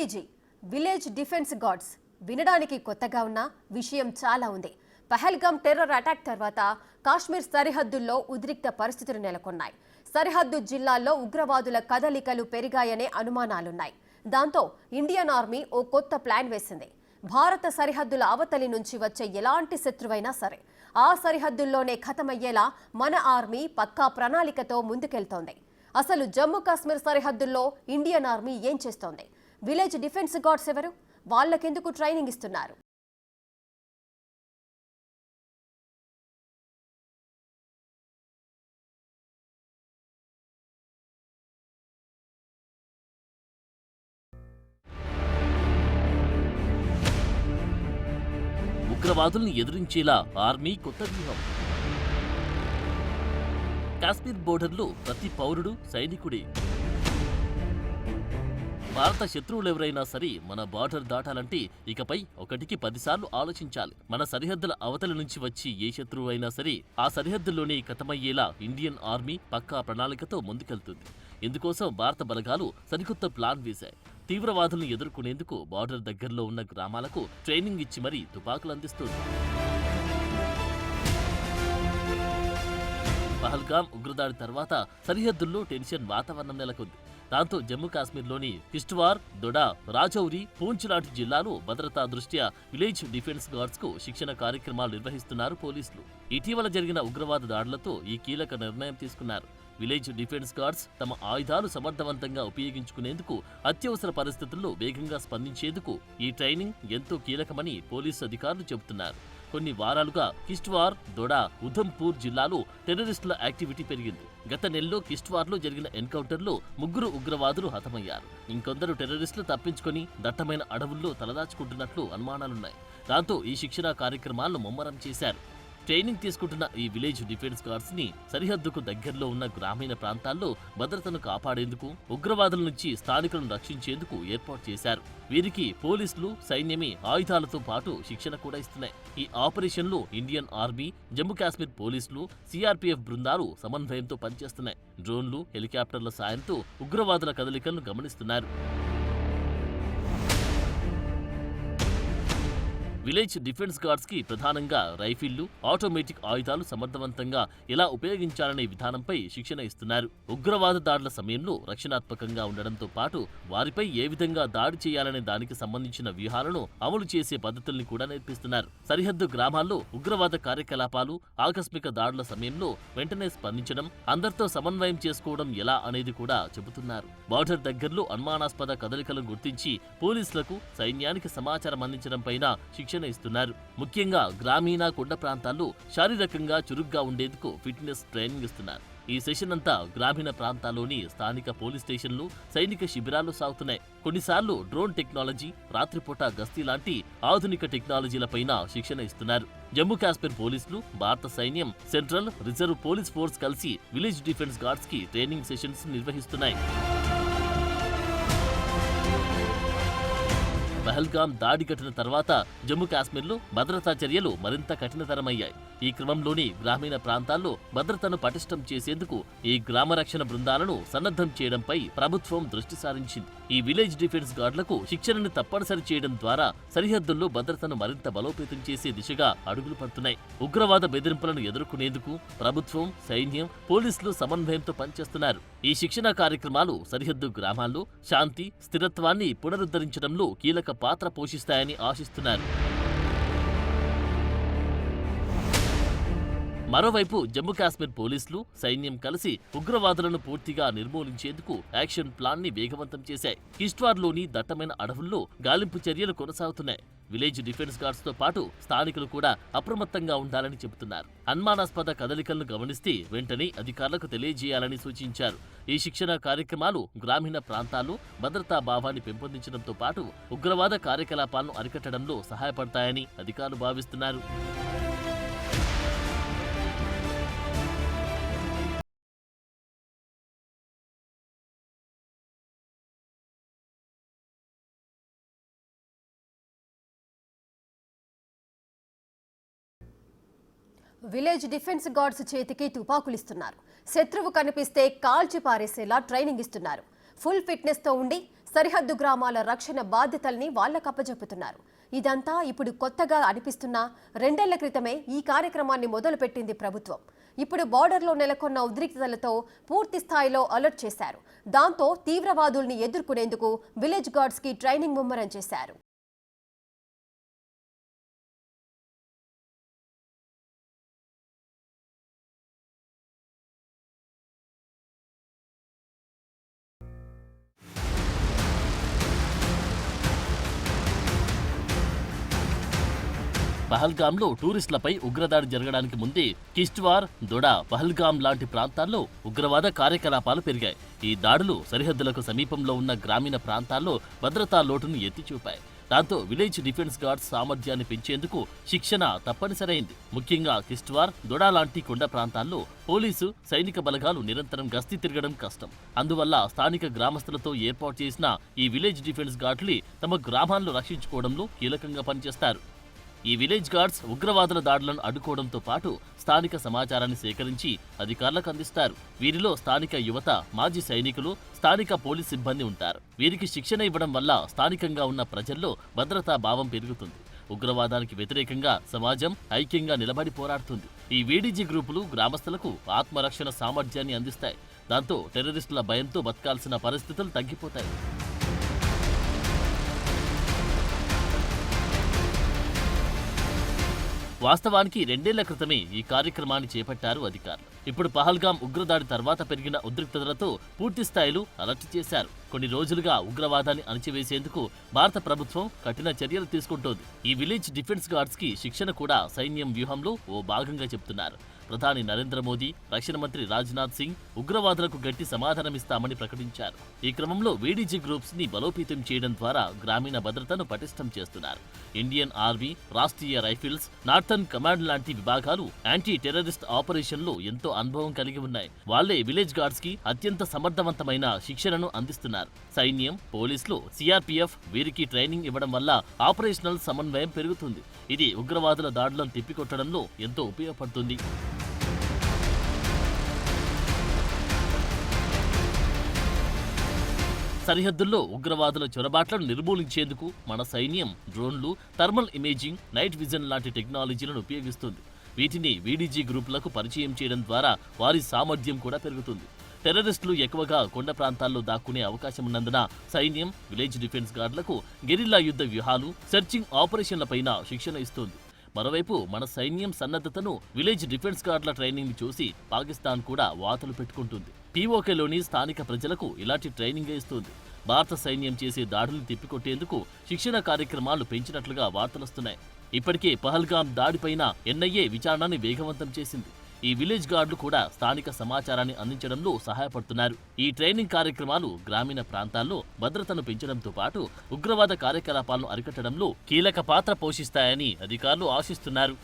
VDG village defence guards వినడానికి కొత్తగా ఉన్న విషయం చాలా ఉంది. పహల్గామ్ టెర్రర్ అటాక్ తర్వాత కాశ్మీర్ సరిహద్దుల్లో ఉద్రిక్త పరిస్థితులు నెలకొన్నాయి. సరిహద్దు జిల్లాల్లో ఉగ్రవాదుల కదలికలు పెరిగాయనే అనుమానాలున్నాయి. దాంతో ఇండియన్ ఆర్మీ ఓ కొత్త ప్లాన్ వేసింది. భారత సరిహద్దుల అవతలి నుంచి వచ్చే ఎలాంటి శత్రువైనా సరే ఆ సరిహద్దుల్లోనే ఖతమయ్యేలా మన ఆర్మీ పక్కా ప్రణాళికతో ముందుకెళ్తోంది. అసలు జమ్మూ కాశ్మీర్ సరిహద్దుల్లో ఇండియన్ ఆర్మీ ఏం చేస్తోంది? విలేజ్ డిఫెన్స్ గార్డ్స్ ఎవరు? వాళ్ళకెందుకు ట్రైనింగ్ ఇస్తున్నారు? ఉగ్రవాదుల్ని ఎదిరించేలా ఆర్మీ కొత్త వ్యూహం. కాశ్మీర్ బోర్డర్లో ప్రతి పౌరుడు సైనికుడే. భారత శత్రువులెవరైనా సరే మన బార్డర్ దాటాలంటే ఇకపై 1కి 10 సార్లు ఆలోచించాలి. మన సరిహద్దుల అవతల నుంచి వచ్చి ఏ శత్రువు అయినా సరే ఆ సరిహద్దుల్లోనే ఖతమయ్యేలా ఇండియన్ ఆర్మీ పక్కా ప్రణాళికతో ముందుకెళ్తుంది. ఇందుకోసం భారత బలగాలు సరికొత్త ప్లాన్ వేశాయి. తీవ్రవాదులను ఎదుర్కొనేందుకు బార్డర్ దగ్గరలో ఉన్న గ్రామాలకు ట్రైనింగ్ ఇచ్చి మరీ తుపాకులు అందిస్తుంది. పహల్గామ్ ఉగ్రదాడి తర్వాత సరిహద్దుల్లో టెన్షన్ వాతావరణం నెలకొంది. దాంతో జమ్మూ కాశ్మీర్లోని కిష్ట్వార్, దొడా, రాజౌరి, పూంచ్ లాంటి జిల్లాలో భద్రతా దృష్ట్యా విలేజ్ డిఫెన్స్ గార్డ్స్ కు శిక్షణ కార్యక్రమాలు నిర్వహిస్తున్నారు పోలీసులు. ఇటీవల జరిగిన ఉగ్రవాద దాడులతో ఈ కీలక నిర్ణయం తీసుకున్నారు. విలేజ్ డిఫెన్స్ గార్డ్స్ తమ ఆయుధాలు సమర్థవంతంగా ఉపయోగించుకునేందుకు, అత్యవసర పరిస్థితుల్లో వేగంగా స్పందించేందుకు ఈ ట్రైనింగ్ ఎంతో కీలకమని పోలీసు అధికారులు చెబుతున్నారు. కొన్ని వారాలుగా కిష్ట్వార్, దొడా, ఉధంపూర్ జిల్లాలో టెర్రరిస్టుల యాక్టివిటీ పెరిగింది. గత నెలలో కిష్ట్వార్లో జరిగిన ఎన్కౌంటర్లో 3 ఉగ్రవాదులు హతమయ్యారు. ఇంకొందరు టెర్రరిస్టులు తప్పించుకొని దట్టమైన అడవుల్లో తలదాచుకుంటున్నట్లు అనుమానాలున్నాయి. దాంతో ఈ శిక్షణా కార్యక్రమాలను ముమ్మరం చేశారు. ట్రైనింగ్ తీసుకుంటున్న ఈ విలేజ్ డిఫెన్స్ గార్డ్స్ ని సరిహద్దుకు దగ్గరలో ఉన్న గ్రామీణ ప్రాంతాల్లో భద్రతను కాపాడేందుకు, ఉగ్రవాదుల నుంచి స్థానికులను రక్షించేందుకు ఏర్పాటు చేశారు. వీరికి పోలీసులు, సైన్యమే ఆయుధాలతో పాటు శిక్షణ కూడా ఇస్తున్నాయి. ఈ ఆపరేషన్లో ఇండియన్ ఆర్మీ, జమ్మూ కాశ్మీర్ పోలీసులు, సిఆర్పీఎఫ్ బృందాలు సమన్వయంతో పనిచేస్తున్నాయి. డ్రోన్లు, హెలికాప్టర్ల సాయంతో ఉగ్రవాదుల కదలికలను గమనిస్తున్నారు. విలేజ్ డిఫెన్స్ గార్డ్స్ కి ప్రధానంగా రైఫిళ్లు, ఆటోమేటిక్ ఆయుధాలు సమర్థవంతంగా ఎలా ఉపయోగించాలనే విధానంపై శిక్షణ ఇస్తున్నారు. ఉగ్రవాద దాడుల సమయంలో రక్షణాత్మకంగా ఉండడంతో పాటు వారిపై ఏ విధంగా దాడి చేయాలనే దానికి సంబంధించిన వ్యూహాలను అమలు చేసే పద్ధతుల్ని కూడా నేర్పిస్తున్నారు. సరిహద్దు గ్రామాల్లో ఉగ్రవాద కార్యకలాపాలు, ఆకస్మిక దాడుల సమయంలో వెంటనే స్పందించడం, అందరితో సమన్వయం చేసుకోవడం ఎలా అనేది కూడా చెబుతున్నారు. బార్డర్ దగ్గరలో అనుమానాస్పద కదలికలను గుర్తించి పోలీసులకు, సైన్యానికి సమాచారం అందించడం పైన శిక్షణ ఇస్తున్నారు. ముఖ్యంగా గ్రామీణ, కొండ ప్రాంతాల్లో శారీరకంగా చురుగ్గా ఉండేందుకు ఫిట్నెస్ ట్రైనింగ్ ఇస్తున్నారు. ఈ సెషన్ అంతా గ్రామీణ ప్రాంతాల్లోని స్థానిక పోలీస్ స్టేషన్లు, సైనిక శిబిరాలు సాగుతున్నాయి. కొన్నిసార్లు డ్రోన్ టెక్నాలజీ, రాత్రిపూట గస్తీ లాంటి ఆధునిక టెక్నాలజీలపైన శిక్షణ ఇస్తున్నారు. జమ్మూ కాశ్మీర్ పోలీసులు, భారత సైన్యం, సెంట్రల్ రిజర్వ్ పోలీస్ ఫోర్స్ కలిసి విలేజ్ డిఫెన్స్ గార్డ్స్ కి ట్రైనింగ్ సెషన్స్ నిర్వహిస్తున్నాయి. పహల్గామ్ దాడి ఘటన తర్వాత జమ్మూ కాశ్మీర్లో భద్రతా చర్యలు మరింత కఠినతరమయ్యాయి. ఈ క్రమంలోని గ్రామీణ ప్రాంతాల్లో భద్రతను పటిష్టం చేసేందుకు ఈ గ్రామ రక్షణ బృందాలను సన్నద్ధం చేయడంపై ప్రభుత్వం దృష్టి సారించింది. ఈ విలేజ్ డిఫెన్స్ గార్డులకు శిక్షణను తప్పనిసరి చేయడం ద్వారా సరిహద్దుల్లో భద్రతను మరింత బలోపేతం చేసే దిశగా అడుగులు పడుతున్నాయి. ఉగ్రవాద బెదిరింపులను ఎదుర్కొనేందుకు ప్రభుత్వం, సైన్యం, పోలీసులు సమన్వయంతో పనిచేస్తున్నారు. ఈ శిక్షణ కార్యక్రమాలు సరిహద్దు గ్రామాల్లో శాంతి, స్థిరత్వాన్ని పునరుద్ధరించడంలో కీలక పాత్ర పోషిస్తాయని ఆశిస్తున్నారు. మరోవైపు జమ్మూ కాశ్మీర్ పోలీసులు, సైన్యం కలిసి ఉగ్రవాదులను పూర్తిగా నిర్మూలించేందుకు యాక్షన్ ప్లాన్ ని వేగవంతం చేశాయి. కిష్ట్వార్లోని దట్టమైన అడవుల్లో గాలింపు చర్యలు కొనసాగుతున్నాయి. విలేజ్ డిఫెన్స్ గార్డ్స్ తో పాటు స్థానికులు కూడా అప్రమత్తంగా ఉండాలని చెబుతున్నారు. అనుమానాస్పద కదలికలను గమనిస్తే వెంటనే అధికారులకు తెలియజేయాలని సూచించారు. ఈ శిక్షణ కార్యక్రమాలు గ్రామీణ ప్రాంతాల్లో భద్రతా భావాన్ని పెంపొందించడంతో పాటు ఉగ్రవాద కార్యకలాపాలను అరికట్టడంలో సహాయపడతాయని అధికారులు భావిస్తున్నారు. విలేజ్ డిఫెన్స్ గార్డ్స్ చేతికి తుపాకులిస్తున్నారు. శత్రువు కనిపిస్తే కాల్చి పారేసేలా ట్రైనింగ్ ఇస్తున్నారు. ఫుల్ ఫిట్నెస్ తో ఉండి సరిహద్దు గ్రామాల రక్షణ బాధ్యతల్ని వాళ్లకప్పజెప్పుతున్నారు. ఇదంతా ఇప్పుడు కొత్తగా అనిపిస్తున్నా 2 ఏళ్ల క్రితమే ఈ కార్యక్రమాన్ని మొదలుపెట్టింది ప్రభుత్వం. ఇప్పుడు బోర్డర్లో నెలకొన్న ఉద్రిక్తతలతో పూర్తి స్థాయిలో అలర్ట్ చేశారు. దాంతో తీవ్రవాదుల్ని ఎదుర్కొనేందుకు విలేజ్ గార్డ్స్ కి ట్రైనింగ్ ముమ్మరం చేశారు. పహల్గాంలో టూరిస్టులపై ఉగ్రదాడి జరగడానికి ముందే కిష్ట్వార్, దొడా, పహల్గాం లాంటి ప్రాంతాల్లో ఉగ్రవాద కార్యకలాపాలు పెరిగాయి. ఈ దాడులు సరిహద్దులకు సమీపంలో ఉన్న గ్రామీణ ప్రాంతాల్లో భద్రతా లోటును ఎత్తిచూపాయి. దాంతో విలేజ్ డిఫెన్స్ గార్డ్స్ సామర్థ్యాన్ని పెంచేందుకు శిక్షణ తప్పనిసరైంది. ముఖ్యంగా కిష్ట్వార్, దొడా లాంటి కొండ ప్రాంతాల్లో పోలీసు, సైనిక బలగాలు నిరంతరం గస్తీ తిరగడం కష్టం. అందువల్ల స్థానిక గ్రామస్తులతో ఏర్పాటు చేసిన ఈ విలేజ్ డిఫెన్స్ గార్డ్లు తమ గ్రామాలను రక్షించుకోవడంలో కీలకంగా పనిచేస్తారు. ఈ విలేజ్ గార్డ్స్ ఉగ్రవాదుల దాడులను అడ్డుకోవడంతో పాటు స్థానిక సమాచారాన్ని సేకరించి అధికారులకు అందిస్తారు. వీరిలో స్థానిక యువత, మాజీ సైనికులు, స్థానిక పోలీస్ సిబ్బంది ఉంటారు. వీరికి శిక్షణ ఇవ్వడం వల్ల స్థానికంగా ఉన్న ప్రజల్లో భద్రతా భావం పెరుగుతుంది. ఉగ్రవాదానికి వ్యతిరేకంగా సమాజం ఐక్యంగా నిలబడి పోరాడుతుంది. ఈ వీడీజీ గ్రూపులు గ్రామస్తులకు ఆత్మరక్షణ సామర్థ్యాన్ని అందిస్తాయి. దాంతో టెర్రరిస్టుల భయంతో బతకాల్సిన పరిస్థితులు తగ్గిపోతాయి. వాస్తవానికి 2 ఏళ్ల క్రితమే ఈ కార్యక్రమాన్ని చేపట్టారు అధికారులు. ఇప్పుడు పహల్గాం ఉగ్రదాడి తర్వాత పెరిగిన ఉద్రిక్తతలతో పూర్తి స్థాయిలో అలర్ట్ చేశారు. కొన్ని రోజులుగా ఉగ్రవాదాన్ని అణచివేసేందుకు భారత ప్రభుత్వం కఠిన చర్యలు తీసుకుంటోంది. ఈ విలేజ్ డిఫెన్స్ గార్డ్స్ కి శిక్షణ కూడా సైన్యం వ్యూహంలో ఓ భాగంగా చెబుతున్నారు. ప్రధాని నరేంద్ర మోదీ, రక్షణ మంత్రి రాజ్నాథ్ సింగ్ ఉగ్రవాదులకు గట్టి సమాధానమిస్తామని ప్రకటించారు. ఈ క్రమంలో వీడీజీ గ్రూప్స్ ని బలోపేతం చేయడం ద్వారా గ్రామీణ భద్రతను పటిష్టం చేస్తున్నారు. Indian army, Rashtriya rifles, northern command లాంటి విభాగాలు యాంటీ టెర్రరిస్ట్ ఆపరేషన్లో ఎంతో అనుభవం కలిగి ఉన్నాయి. వాళ్లే విలేజ్ గార్డ్స్ కి అత్యంత సమర్థవంతమైన శిక్షణను అందిస్తున్నారు. సైన్యం, పోలీసులు, సిఆర్పీఎఫ్ వీరికి ట్రైనింగ్ ఇవ్వడం వల్ల ఆపరేషనల్ సమన్వయం పెరుగుతుంది. ఇది ఉగ్రవాదుల దాడులను తిప్పికొట్టడంలో ఎంతో ఉపయోగపడుతుంది. సరిహద్దుల్లో ఉగ్రవాదుల చొరబాట్లను నిర్మూలించేందుకు మన సైన్యం డ్రోన్లు, థర్మల్ ఇమేజింగ్, నైట్ విజన్ లాంటి టెక్నాలజీలను ఉపయోగిస్తుంది. వీటిని వీడీజీ గ్రూపులకు పరిచయం చేయడం ద్వారా వారి సామర్థ్యం కూడా పెరుగుతుంది. టెర్రరిస్టులు ఎక్కువగా కొండ ప్రాంతాల్లో దాక్కునే అవకాశం ఉన్నందున సైన్యం, విలేజ్ డిఫెన్స్ గార్డులకు గెరిల్లా యుద్ధ వ్యూహాలు, సెర్చింగ్ ఆపరేషన్లపైన శిక్షణ ఇస్తుంది. మరోవైపు మన సైన్యం సన్నద్ధతను, విలేజ్ డిఫెన్స్ గార్డుల ట్రైనింగ్ చూసి పాకిస్తాన్ కూడా వాతలు పెట్టుకుంటుంది. పీఓకేలోని స్థానిక ప్రజలకు ఇలాంటి ట్రైనింగ్ ఇస్తుంది. భారత సైన్యం చేసే దాడులు తిప్పికొట్టేందుకు శిక్షణ కార్యక్రమాలు పెంచినట్లుగా వార్తలొస్తున్నాయి. ఇప్పటికే పహల్గాం దాడిపైన ఎన్ఐఏ విచారణని వేగవంతం చేసింది. ఈ విలేజ్ గార్డులు కూడా స్థానిక సమాచారాన్ని అందించడంలో సహాయపడుతున్నారు. ఈ ట్రైనింగ్ కార్యక్రమాలు గ్రామీణ ప్రాంతాల్లో భద్రతను పెంచడంతో పాటు ఉగ్రవాద కార్యకలాపాలను అరికట్టడంలో కీలక పాత్ర పోషిస్తాయని అధికారులు ఆశిస్తున్నారు.